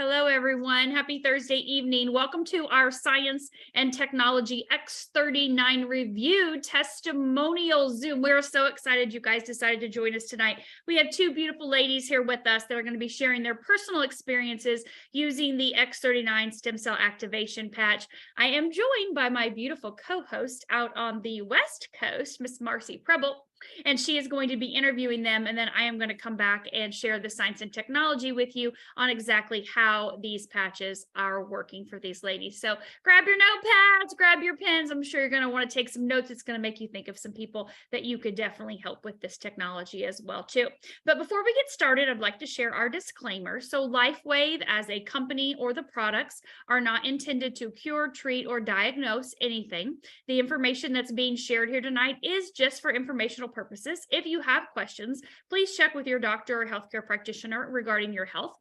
Hello, everyone. Happy Thursday evening. Welcome to our Science and Technology X39 Review Testimonial Zoom. We're so excited you guys decided to join us tonight. We have two beautiful ladies here with us that are going to be sharing their personal experiences using the X39 stem cell activation patch. I am joined by my beautiful co-host out on the West Coast, Miss Marci Preble. And she is going to be interviewing them, and then I am going to come back and share the science and technology with you on exactly how these patches are working for these ladies. So grab your notepads, grab your pens. I'm sure you're going to want to take some notes. It's going to make you think of some people that you could definitely help with this technology as well too. But before we get started, I'd like to share our disclaimer. So Lifewave as a company or the products are not intended to cure, treat, or diagnose anything. The information that's being shared here tonight is just for informational purposes. If you have questions, please check with your doctor or healthcare practitioner regarding your health.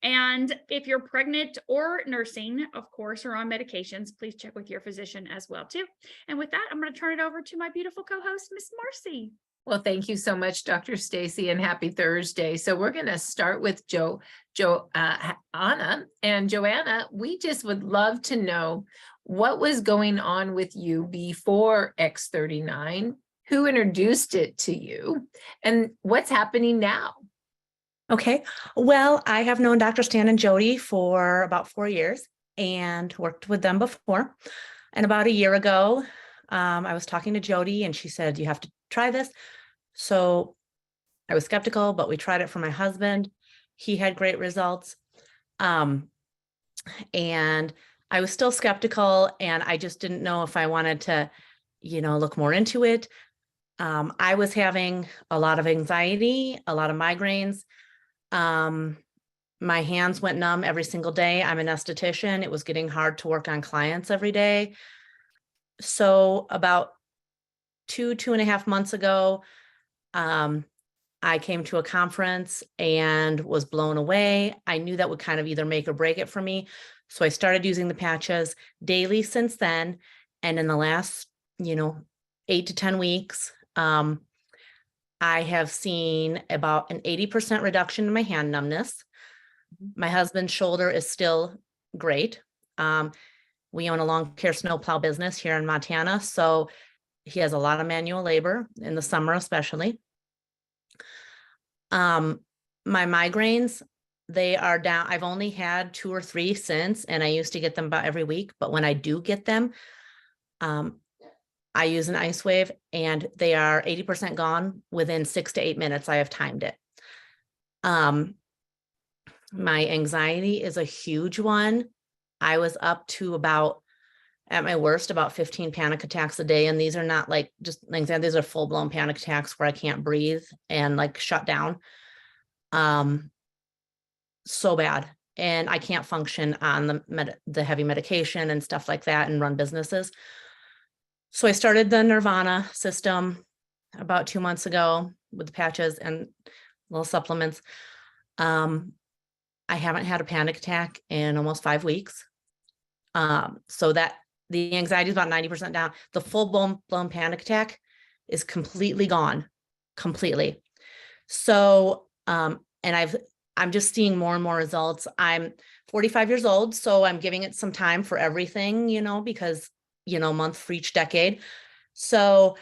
And if you're pregnant or nursing, of course, or on medications, please check with your physician as well too. And with that, I'm going to turn it over to my beautiful co-host, Miss Marci. Well, thank you so much, Dr. Staci, and happy Thursday. So we're going to start with Johanna. And Johanna, we just would love to know what was going on with you before X39, who introduced it to you, and what's happening now? Okay, well, I have known Dr. Stan and Jody for about 4 years and worked with them before. And about a year ago, I was talking to Jody and she said, you have to try this. So I was skeptical, but we tried it for my husband. He had great results. And I was still skeptical and I just didn't know if I wanted to, look more into it. I was having a lot of anxiety, a lot of migraines. My hands went numb every single day. I'm an esthetician. It was getting hard to work on clients every day. So about 2.5 months ago, I came to a conference and was blown away. I knew that would kind of either make or break it for me. So I started using the patches daily since then. And in the last, 8 to 10 weeks, I have seen about an 80% reduction in my hand numbness. My husband's shoulder is still great. We own a lawn care snowplow business here in Montana, so he has a lot of manual labor in the summer, especially. My migraines, they are down. I've only had 2 or 3 since, and I used to get them about every week. But when I do get them, I use an ice wave and they are 80% gone within 6 to 8 minutes. I have timed it. My anxiety is a huge one. I was up to at my worst, about 15 panic attacks a day. And these are not like just anxiety. These are full blown panic attacks where I can't breathe and like shut down. So bad. And I can't function on the heavy medication and stuff like that and run businesses. So I started the Nirvana system about 2 months ago with the patches and little supplements. I haven't had a panic attack in almost 5 weeks. So that the anxiety is about 90% down. The full blown panic attack is completely gone, completely. So, and I'm just seeing more and more results. I'm 45 years old, so I'm giving it some time for everything, because month for each decade. So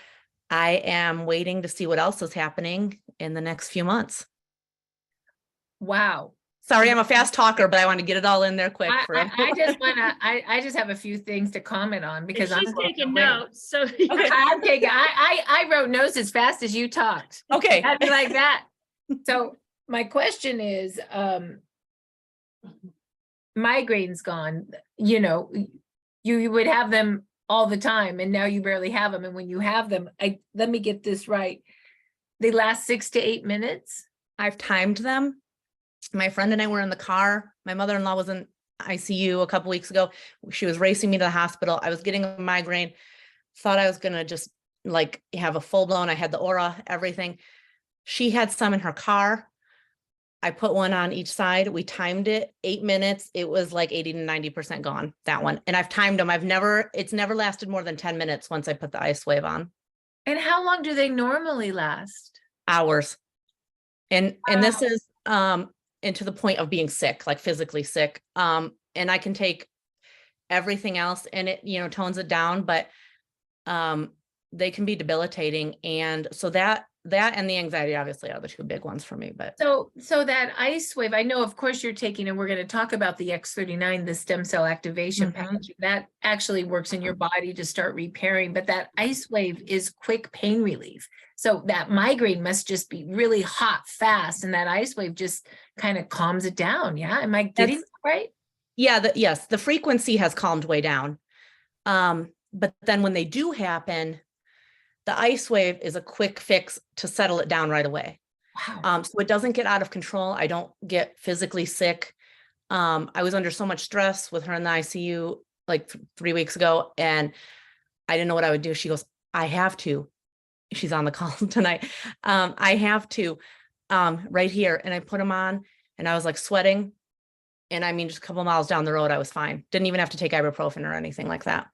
I am waiting to see what else is happening in the next few months. Wow. Sorry, I'm a fast talker, but I want to get it all in there quick. I just have a few things to comment on because she's taking notes. So okay. I wrote notes as fast as you talked. Okay. I'd be like that. So my question is, migraines gone, you would have them all the time and now you barely have them. And when you have them, let me get this right. They last 6 to 8 minutes. I've timed them. My friend and I were in the car. My mother-in-law was in ICU a couple weeks ago. She was racing me to the hospital. I was getting a migraine, thought I was going to just like have a full blown, I had the aura, everything. She had some in her car. I put one on each side. We timed it 8 minutes. It was like 80 to 90% gone, that one. And I've timed them. It's never lasted more than 10 minutes once I put the ice wave on. And how long do they normally last? Hours. And this is, and to the point of being sick, like physically sick. And I can take everything else and it, tones it down, but they can be debilitating. And so that and the anxiety obviously are the two big ones for me. But so that Icewave, I know, of course, you're taking, and we're going to talk about the X39, the stem cell activation package. That actually works in your body to start repairing, but that Icewave is quick pain relief. So that migraine must just be really hot, fast, and that Icewave just kind of calms it down. Yeah, am I getting that right? Yeah, yes, the frequency has calmed way down. But then when they do happen, the Icewave is a quick fix to settle it down right away. Wow. So it doesn't get out of control. I don't get physically sick. I was under so much stress with her in the ICU like 3 weeks ago, and I didn't know what I would do. She goes, I have to. She's on the call tonight. I have to right here. And I put them on and I was like sweating. And I mean, just a couple miles down the road, I was fine. Didn't even have to take ibuprofen or anything like that.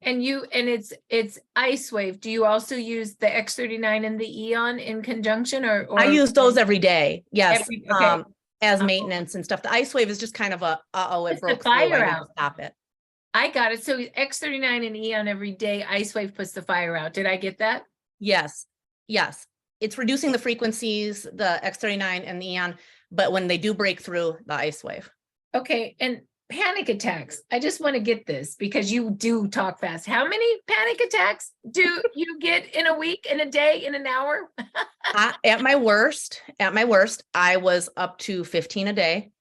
And it's Icewave. Do you also use the X39 and the Eon in conjunction, or I use those every day. Yes. Okay. As maintenance and stuff. The Icewave is just kind of a, it broke the fire through, I need to out. stop it. I got it. So X39 and Eon every day, Icewave puts the fire out. Did I get that? Yes. Yes. It's reducing the frequencies, the X39 and the Eon, but when they do break through, the Icewave. Okay. And panic attacks. I just want to get this because you do talk fast. How many panic attacks do you get in a week, in a day, in an hour? At my worst, I was up to 15 a day.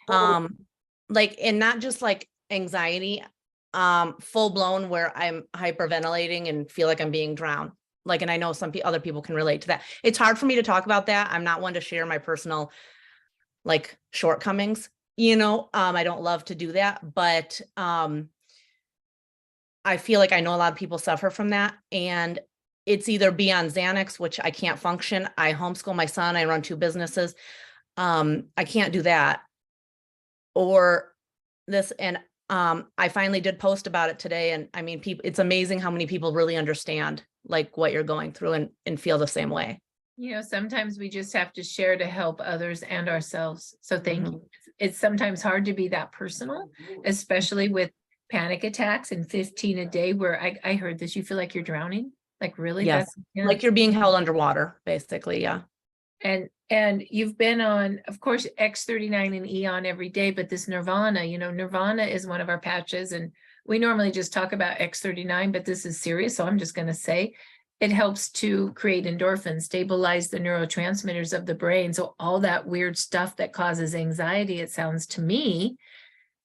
Like, and not just like anxiety, full blown where I'm hyperventilating and feel like I'm being drowned. Like, and I know some other people can relate to that. It's hard for me to talk about that. I'm not one to share my personal like shortcomings. I don't love to do that, but I feel like I know a lot of people suffer from that, and it's either be on Xanax, which I can't function. I homeschool my son. I run 2 businesses. I can't do that, or this. And I finally did post about it today, and I mean, it's amazing how many people really understand like what you're going through and feel the same way. Sometimes we just have to share to help others and ourselves. So thank you. It's sometimes hard to be that personal, especially with panic attacks and 15 a day where I heard this, you feel like you're drowning. Like really? Yes. Like you're being held underwater, basically. Yeah. And you've been on, of course, X39 and Eon every day, but this Nirvana, Nirvana is one of our patches, and we normally just talk about X39, but this is serious. So I'm just going to say it helps to create endorphins, stabilize the neurotransmitters of the brain. So all that weird stuff that causes anxiety, it sounds to me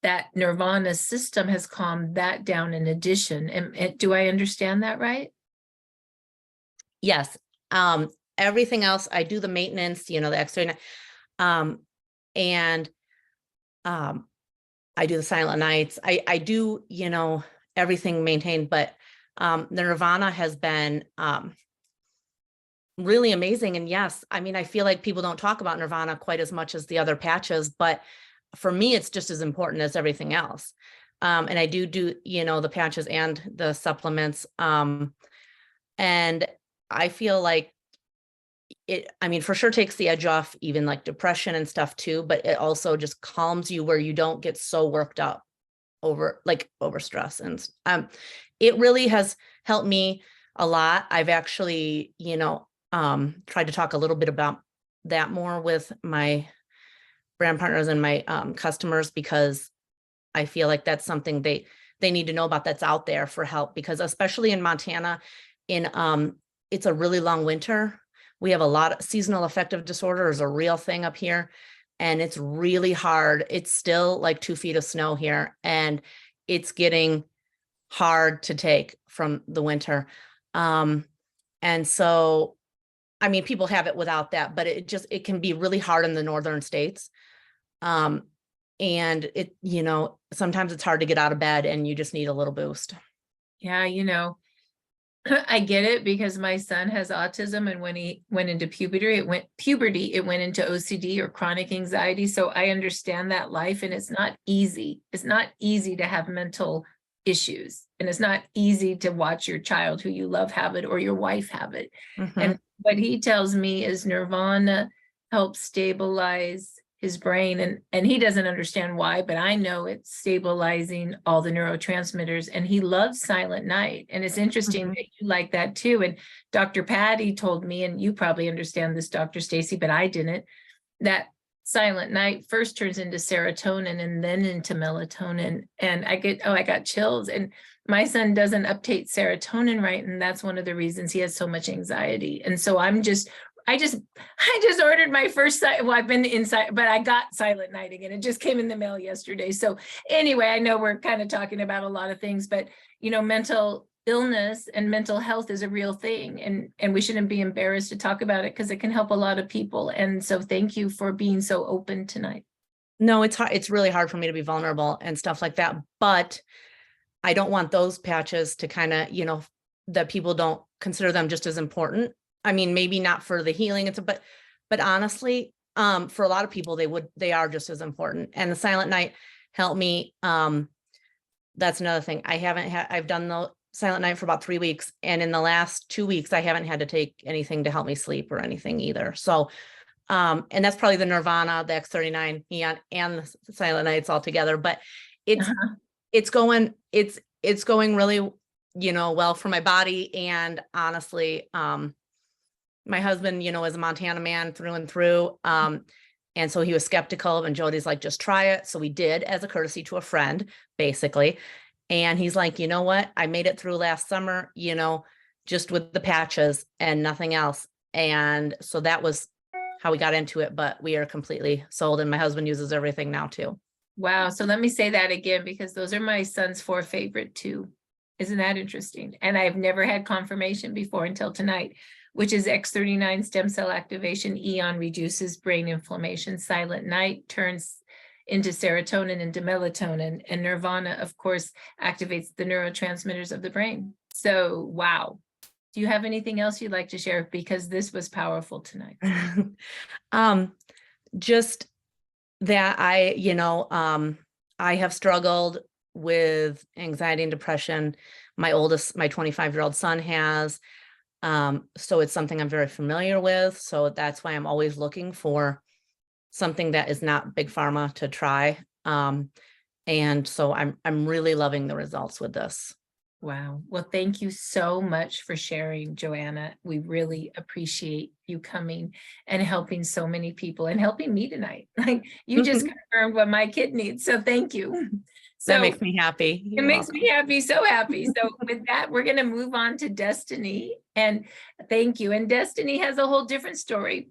that Nirvana system has calmed that down in addition. And do I understand that right? Yes. Everything else, I do the maintenance, the X39, and I do the silent nights. I do, everything maintained, but the Nirvana has been really amazing. And yes, I mean, I feel like people don't talk about Nirvana quite as much as the other patches, but for me, it's just as important as everything else. And I do, the patches and the supplements. And I feel like it, I mean, for sure takes the edge off even like depression and stuff too, but it also just calms you where you don't get so worked up over stress. And it really has helped me a lot. I've actually, tried to talk a little bit about that more with my brand partners and my customers, because I feel like that's something they need to know about, that's out there for help, because especially in Montana, it's a really long winter. We have a lot of seasonal affective disorder is a real thing up here, and it's really hard. It's still like 2 feet of snow here, and it's getting hard to take from the winter. And so, I mean, people have it without that, but it can be really hard in the northern states. And it, sometimes it's hard to get out of bed and you just need a little boost. Yeah. I get it, because my son has autism, and when he went into puberty, it went into OCD or chronic anxiety. So I understand that life, and it's not easy. It's not easy to have mental issues, and it's not easy to watch your child who you love have it, or your wife have it. And what he tells me is Nirvana helps stabilize his brain, and he doesn't understand why, but I know it's stabilizing all the neurotransmitters, and he loves Silent Night. And it's interesting that you like that too. And Dr. Patty told me, and you probably understand this, Dr. Staci, but I didn't, that Silent Night first turns into serotonin and then into melatonin. And I got chills. And my son doesn't uptake serotonin right, and that's one of the reasons he has so much anxiety. And so I just ordered my first, well, I've been inside, but I got Silent Night again. It just came in the mail yesterday. So anyway, I know we're kind of talking about a lot of things, but mental illness and mental health is a real thing, and we shouldn't be embarrassed to talk about it because it can help a lot of people. And so thank you for being so open tonight. No, it's hard. It's really hard for me to be vulnerable and stuff like that, but I don't want those patches to kind of, that people don't consider them just as important. I mean, maybe not for the healing, but honestly, for a lot of people, they are just as important. And the Silent Night helped me. That's another thing. I've done the Silent Night for about 3 weeks. And in the last 2 weeks, I haven't had to take anything to help me sleep or anything either. So, and that's probably the Nirvana, the X39 Neon, and the Silent Nights all together, but it's going really, well for my body. And honestly, my husband, is a Montana man through and through. And so he was skeptical, and Jody's like, just try it. So we did, as a courtesy to a friend, basically. And he's like, you know what? I made it through last summer, just with the patches and nothing else. And so that was how we got into it, but we are completely sold. And my husband uses everything now too. Wow. So let me say that again, because those are my son's 4 favorite too. Isn't that interesting? And I've never had confirmation before until tonight, which is X39 stem cell activation. Eon reduces brain inflammation. Silent Night turns into serotonin, into melatonin. And Nirvana, of course, activates the neurotransmitters of the brain. So, wow. Do you have anything else you'd like to share? Because this was powerful tonight. Just that I have struggled with anxiety and depression. My 25-year-old son has. So it's something I'm very familiar with. So that's why I'm always looking for something that is not big pharma to try. And so I'm really loving the results with this. Wow. Well, thank you so much for sharing, Johanna. We really appreciate you coming and helping so many people and helping me tonight. Like, you just confirmed what my kid needs. So thank you. So that makes me happy. It makes me happy, so happy. So with that, we're going to move on to Destiny. And thank you. And Destiny has a whole different story,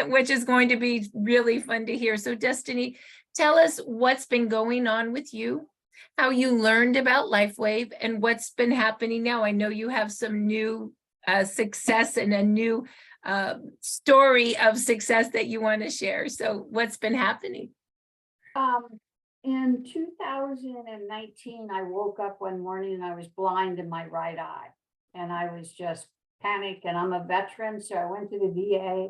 which is going to be really fun to hear. So Destiny, tell us what's been going on with you, how you learned about Lifewave, and what's been happening now. I know you have some new success and a new story of success that you want to share. So what's been happening? In 2019, I woke up one morning and I was blind in my right eye, and I was just panicked. And I'm a veteran, so I went to the VA,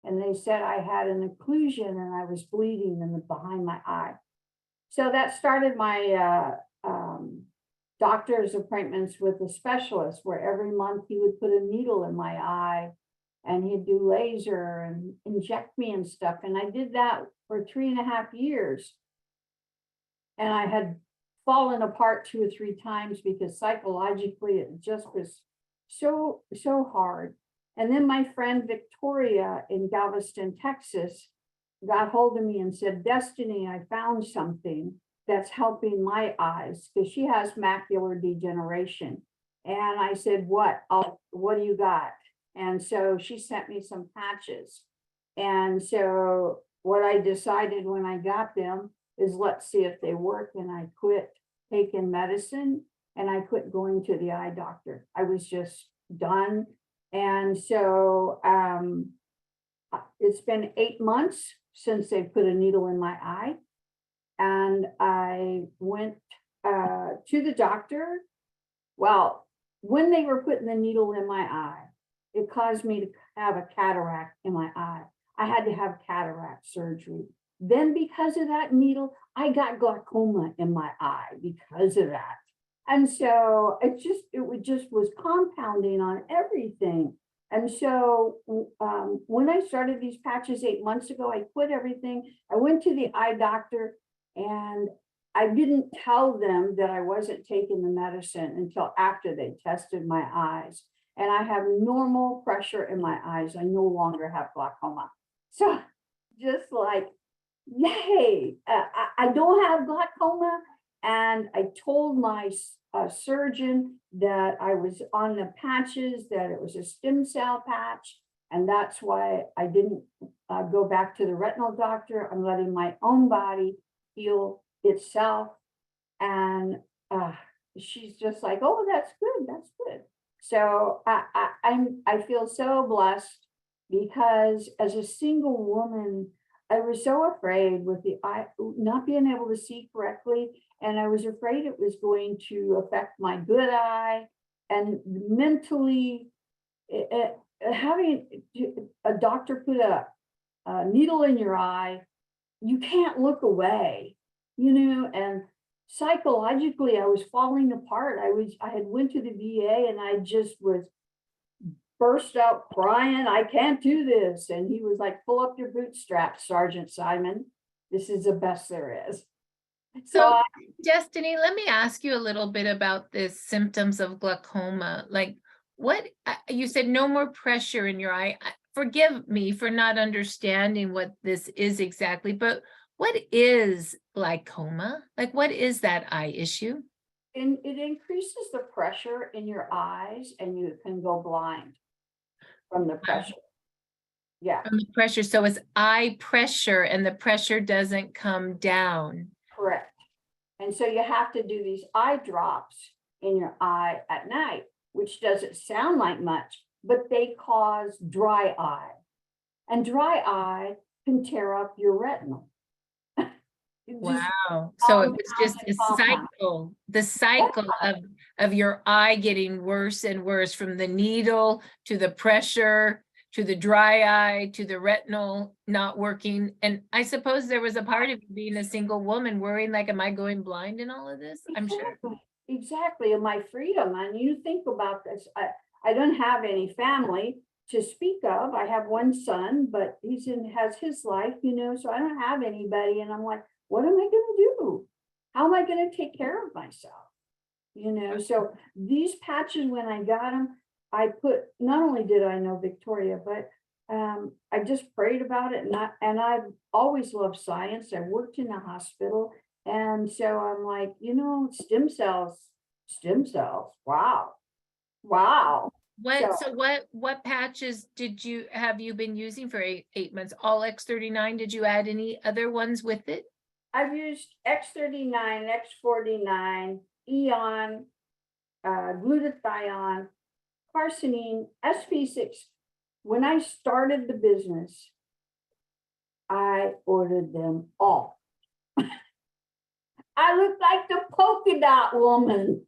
and they said I had an occlusion and I was bleeding behind my eye. So that started my doctor's appointments with a specialist, where every month he would put a needle in my eye and he'd do laser and inject me and stuff. And I did that for 3.5 years. And I had fallen apart 2 or 3 times because psychologically it just was so hard. And then my friend Victoria in Galveston, Texas, got hold of me and said, Destiny, I found something that's helping my eyes, because she has macular degeneration. And I said, what do you got? And so she sent me some patches. And so what I decided when I got them is, let's see if they work. And I quit taking medicine and I quit going to the eye doctor. I was just done. And so it's been 8 months since they put a needle in my eye. And I went to the doctor. Well, when they were putting the needle in my eye, it caused me to have a cataract in my eye. I had to have cataract surgery. Then because of that needle, I got glaucoma in my eye because of that. And so it just was compounding on everything. And so when I started these patches 8 months ago, I quit everything. I went to the eye doctor and I didn't tell them that I wasn't taking the medicine until after they tested my eyes. And I have normal pressure in my eyes. I no longer have glaucoma. So just like, yay, I don't have glaucoma. And I told my surgeon that I was on the patches, that it was a stem cell patch. And that's why I didn't go back to the retinal doctor. I'm letting my own body heal itself. And she's just like, oh, that's good. That's good. So I feel so blessed because as a single woman, I was so afraid with the eye not being able to see correctly. And I was afraid it was going to affect my good eye, and mentally having a doctor put a needle in your eye, you can't look away, and psychologically I was falling apart. I had went to the VA and I just was burst out crying, I can't do this. And he was like, pull up your bootstraps, Sergeant Simon. This is the best there is. So, Destiny, let me ask you a little bit about the symptoms of glaucoma. Like, what you said, no more pressure in your eye. Forgive me for not understanding what this is exactly, but what is glaucoma? Like, what is that eye issue? And it increases the pressure in your eyes, and you can go blind from the pressure. Yeah. From the pressure. So it's eye pressure, and the pressure doesn't come down. Correct. And so you have to do these eye drops in your eye at night, which doesn't sound like much, but they cause dry eye. And dry eye can tear up your retinal. Wow. So it was just the cycle of your eye getting worse and worse, from the needle to the pressure to the dry eye to the retinal not working. And I suppose there was a part of you being a single woman worrying, like, am I going blind in all of this? I'm sure. Exactly. And my freedom. And you think about this, I don't have any family to speak of. I have one son, but has his life, so I don't have anybody. And I'm like, what am I going to do? How am I going to take care of myself? So these patches, when I got them, I put, not only did I know Victoria, but I just prayed about it. And I've always loved science. I worked in a hospital. And so I'm like, stem cells. Wow. What patches have you been using for eight months? All X39? Did you add any other ones with it? I've used X39, X49, Eon, glutathione, carcinine, SP6. When I started the business, I ordered them all. I look like the polka dot woman.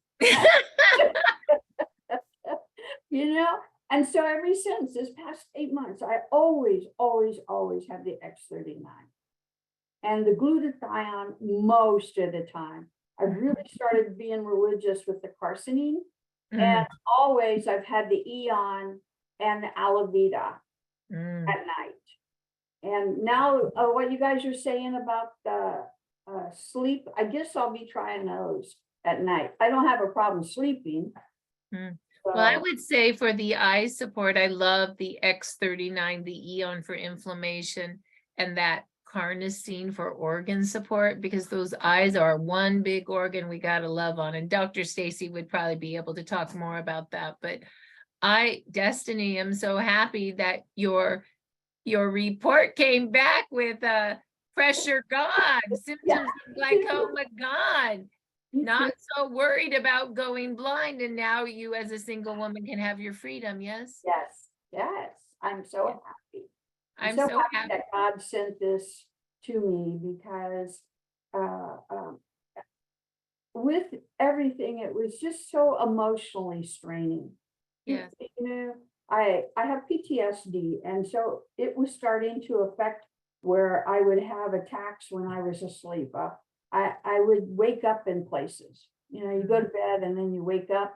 And so ever since this past 8 months, I always have the X39 and the glutathione most of the time. I've really started being religious with the carcinine, and always I've had the Eon and the Alavita at night. And now what you guys are saying about the sleep, I guess I'll be trying those at night. I don't have a problem sleeping. Well, I would say for the eye support, I love the X39, the Eon for inflammation, and that carnosine for organ support, because those eyes are one big organ we got to love on. And Dr. Staci would probably be able to talk more about that. But Destiny, am so happy that your report came back with pressure gone, symptoms of glaucoma gone. Not so worried about going blind, and now you as a single woman can have your freedom. Yes. Yes. I'm so happy. I'm so happy that God sent this to me, because with everything, it was just so emotionally straining. Yes. I have PTSD, and so it was starting to affect where I would have attacks when I was asleep. I would wake up in places. You go to bed and then you wake up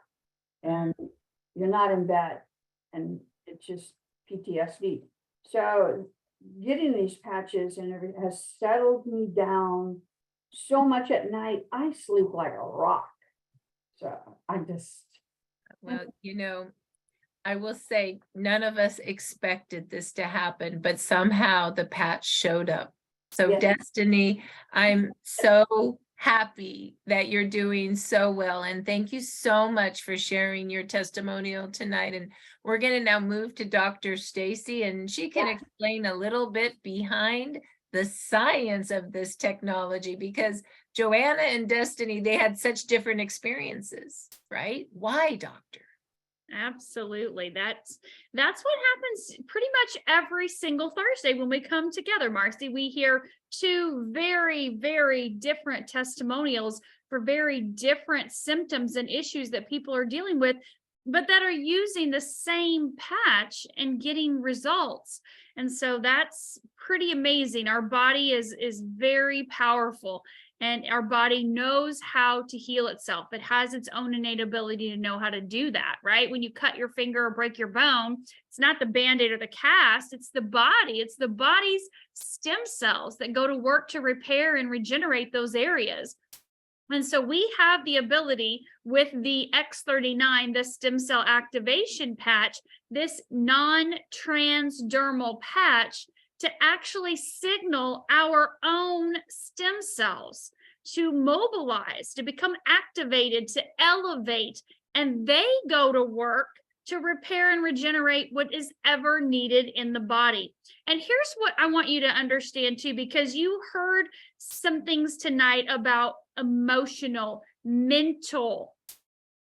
and you're not in bed, and it's just PTSD. So getting these patches and everything has settled me down so much at night. I sleep like a rock. So I just, Well, I will say none of us expected this to happen, but somehow the patch showed up. So Yes. Destiny, I'm so happy that you're doing so well. And thank you so much for sharing your testimonial tonight. And we're going to now move to Dr. Staci, and she can Yeah. explain a little bit behind the science of this technology, because Johanna and Destiny, they had such different experiences, right? Why, doctor? Absolutely. That's what happens pretty much every single Thursday when we come together, Marci. We hear two very, very different testimonials for very different symptoms and issues that people are dealing with, but that are using the same patch and getting results. And so that's pretty amazing. Our body is very powerful. And our body knows how to heal itself. It has its own innate ability to know how to do that, right? When you cut your finger or break your bone, it's not the Band-Aid or the cast, it's the body. It's the body's stem cells that go to work to repair and regenerate those areas. And so we have the ability with the X39, the stem cell activation patch, this non-transdermal patch, to actually signal our own stem cells to mobilize, to become activated, to elevate, and they go to work to repair and regenerate what is ever needed in the body. And here's what I want you to understand too, because you heard some things tonight about emotional, mental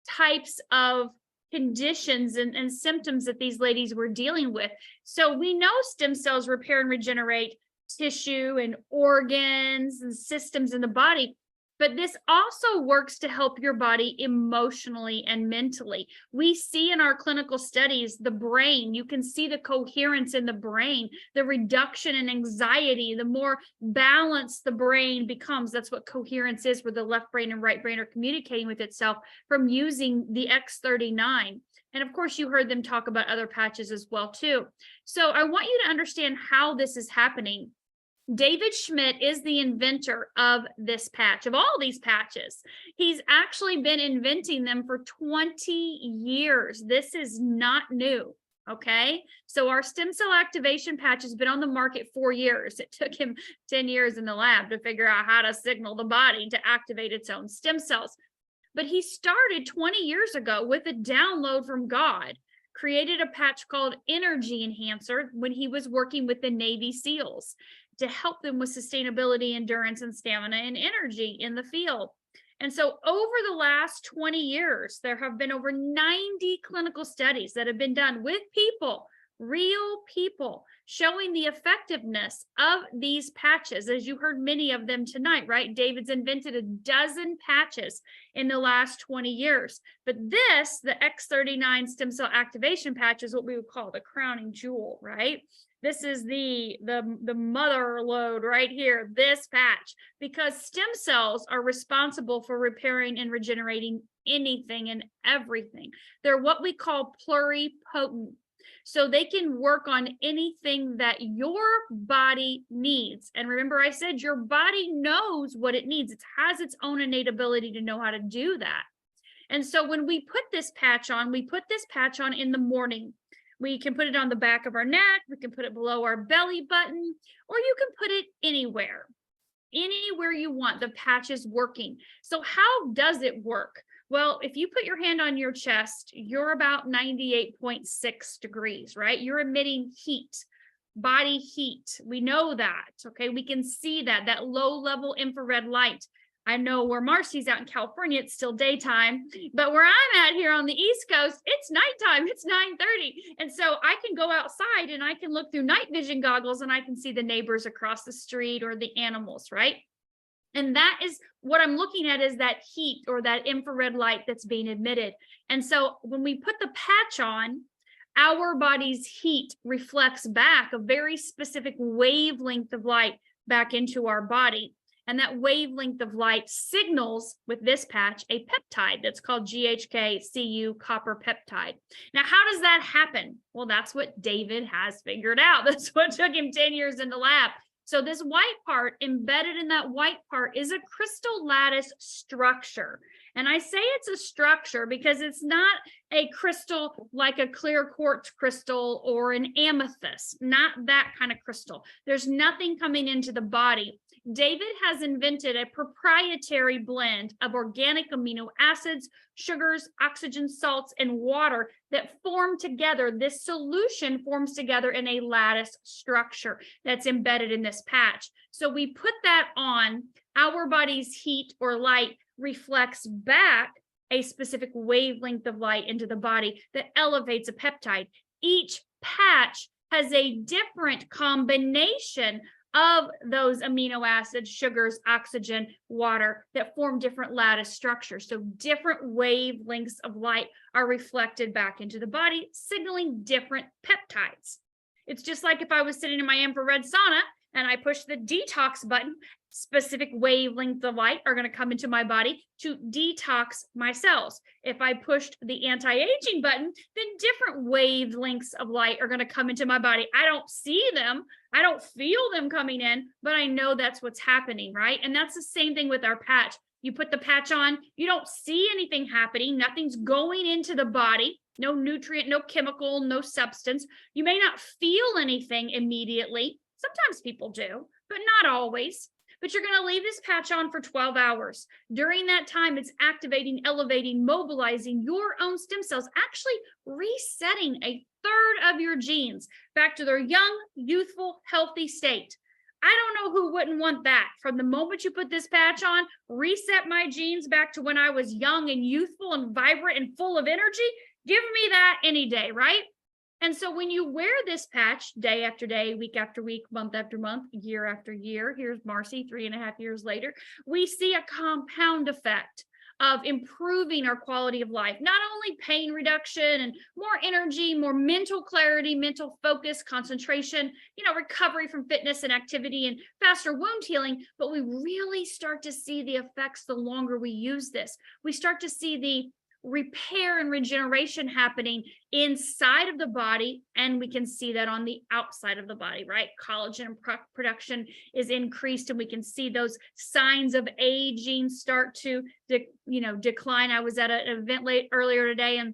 types of conditions and symptoms that these ladies were dealing with. So we know stem cells repair and regenerate tissue and organs and systems in the body, but this also works to help your body emotionally and mentally. We see in our clinical studies, the brain, you can see the coherence in the brain, the reduction in anxiety, the more balanced the brain becomes. That's what coherence is, where the left brain and right brain are communicating with itself from using the X39. And of course, you heard them talk about other patches as well, too. So I want you to understand how this is happening. David Schmidt is the inventor of this patch, of all these patches. He's actually been inventing them for 20 years. This is not new, okay? So our stem cell activation patch has been on the market 4 years. It took him 10 years in the lab to figure out how to signal the body to activate its own stem cells. But he started 20 years ago with a download from God, created a patch called Energy Enhancer when he was working with the Navy SEALs to help them with sustainability, endurance, and stamina and energy in the field. And so over the last 20 years, there have been over 90 clinical studies that have been done with people, real people, showing the effectiveness of these patches, as you heard many of them tonight, right? David's invented a dozen patches in the last 20 years. But this, the X39 stem cell activation patch, is what we would call the crowning jewel, right? This is the mother load right here, this patch, because stem cells are responsible for repairing and regenerating anything and everything. They're what we call pluripotent. So they can work on anything that your body needs. And remember, I said your body knows what it needs. It has its own innate ability to know how to do that. And so when we put this patch on, we put this patch on in the morning. We can put it on the back of our neck, we can put it below our belly button, or you can put it anywhere you want. The patch is working. So how does it work? Well, if you put your hand on your chest, you're about 98.6 degrees, right? You're emitting heat, body heat. We know that, okay? We can see that low-level infrared light. I know where Marci's out in California, it's still daytime, but where I'm at here on the East Coast, it's nighttime, it's 9:30. And so I can go outside and I can look through night vision goggles and I can see the neighbors across the street or the animals, right? And that is what I'm looking at, is that heat or that infrared light that's being emitted. And so when we put the patch on, our body's heat reflects back a very specific wavelength of light back into our body. And that wavelength of light signals with this patch a peptide that's called GHK-Cu copper peptide. Now, how does that happen? Well, that's what David has figured out. That's what took him 10 years in the lab. So this white part, embedded in that white part, is a crystal lattice structure. And I say it's a structure because it's not a crystal like a clear quartz crystal or an amethyst, not that kind of crystal. There's nothing coming into the body. David has invented a proprietary blend of organic amino acids, sugars, oxygen, salts, and water that form together. This solution forms together in a lattice structure that's embedded in this patch. So we put that on, our body's heat or light reflects back a specific wavelength of light into the body that elevates a peptide. Each patch has a different combination of those amino acids, sugars, oxygen, water that form different lattice structures. So different wavelengths of light are reflected back into the body, signaling different peptides. It's just like if I was sitting in my infrared sauna and I push the detox button, specific wavelengths of light are going to come into my body to detox my cells. If I pushed the anti-aging button, then different wavelengths of light are going to come into my body. I don't see them, I don't feel them coming in, but I know that's what's happening, right? And that's the same thing with our patch. You put the patch on, you don't see anything happening, nothing's going into the body, no nutrient, no chemical, no substance. You may not feel anything immediately. Sometimes people do, but not always. But you're going to leave this patch on for 12 hours. During that time, it's activating, elevating, mobilizing your own stem cells, actually resetting a third of your genes back to their young, youthful, healthy state. I don't know who wouldn't want that. From the moment you put this patch on, reset my genes back to when I was young and youthful and vibrant and full of energy. Give me that any day, right? And so when you wear this patch day after day, week after week, month after month, year after year, here's Marci 3.5 years later, we see a compound effect of improving our quality of life, not only pain reduction and more energy, more mental clarity, mental focus, concentration, recovery from fitness and activity and faster wound healing, but we really start to see the effects the longer we use this. We start to see the repair and regeneration happening inside of the body, and we can see that on the outside of the body, right? Collagen production is increased, and we can see those signs of aging start to decline. I was at an event earlier today, and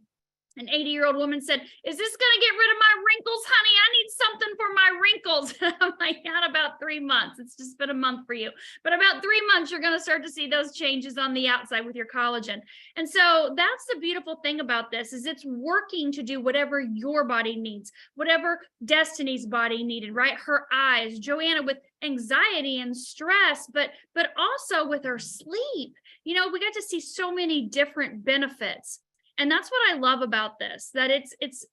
an 80-year-old woman said, "Is this going to get rid of my wrinkles, honey? I need something for my wrinkles." I'm like, "Not about 3 months. It's just been a month for you. But about 3 months, you're going to start to see those changes on the outside with your collagen." And so that's the beautiful thing about this, is it's working to do whatever your body needs, whatever Destiny's body needed, right? Her eyes, Johanna with anxiety and stress, but also with her sleep. We got to see so many different benefits. And that's what I love about this, that it's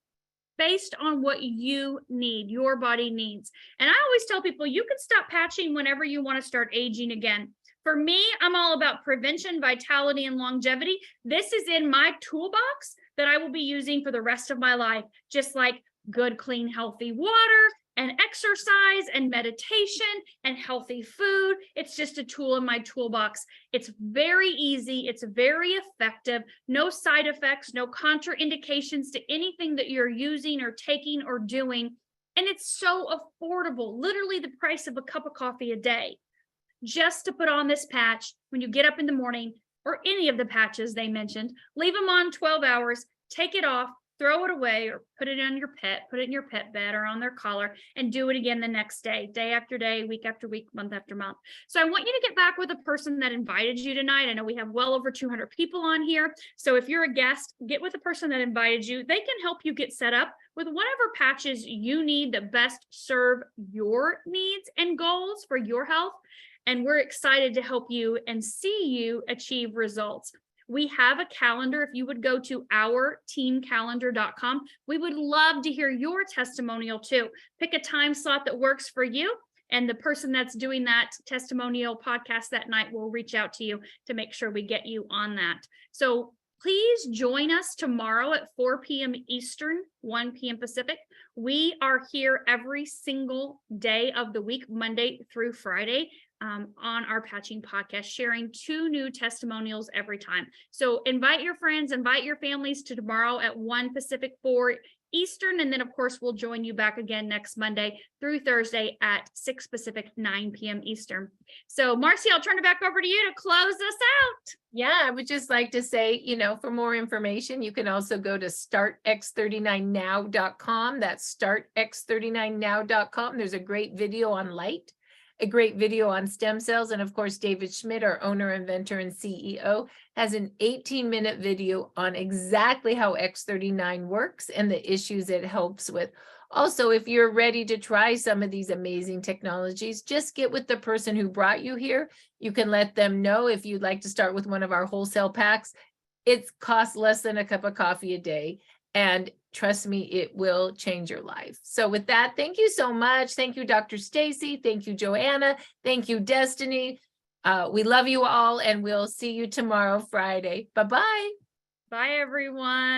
based on what you need, your body needs. And I always tell people, you can stop patching whenever you want to start aging again. For me, I'm all about prevention, vitality, and longevity. This is in my toolbox that I will be using for the rest of my life, just like good, clean, healthy water and exercise and meditation and healthy food. It's just a tool in my toolbox. It's very easy. It's very effective. No side effects, no contraindications to anything that you're using or taking or doing. And it's so affordable, literally the price of a cup of coffee a day, just to put on this patch when you get up in the morning, or any of the patches they mentioned. Leave them on 12 hours, take it off, throw it away, or put it on your pet, put it in your pet bed or on their collar, and do it again the next day, day after day, week after week, month after month. So I want you to get back with the person that invited you tonight. I know we have well over 200 people on here. So if you're a guest, get with the person that invited you. They can help you get set up with whatever patches you need that best serve your needs and goals for your health. And we're excited to help you and see you achieve results. We have a calendar. If you would go to ourteamcalendar.com, we would love to hear your testimonial too. Pick a time slot that works for you, and the person that's doing that testimonial podcast that night will reach out to you to make sure we get you on that. So please join us tomorrow at 4 p.m. Eastern, 1 p.m. Pacific. We are here every single day of the week, Monday through Friday. on our Patching podcast, sharing 2 new testimonials every time. So invite your friends, invite your families to tomorrow at 1 Pacific, 4 Eastern. And then of course, we'll join you back again next Monday through Thursday at 6 Pacific, 9 p.m. Eastern. So Marci, I'll turn it back over to you to close us out. Yeah, I would just like to say, for more information, you can also go to startx39now.com. That's startx39now.com. There's a great video on light, a great video on stem cells. And of course, David Schmidt, our owner, inventor, and CEO, has an 18-minute video on exactly how X39 works and the issues it helps with. Also, if you're ready to try some of these amazing technologies, just get with the person who brought you here. You can let them know if you'd like to start with one of our wholesale packs. It costs less than a cup of coffee a day. And trust me, it will change your life. So with that, thank you so much. Thank you, Dr. Staci. Thank you, Johanna. Thank you, Destiny. We love you all, and we'll see you tomorrow, Friday. Bye-bye. Bye, everyone.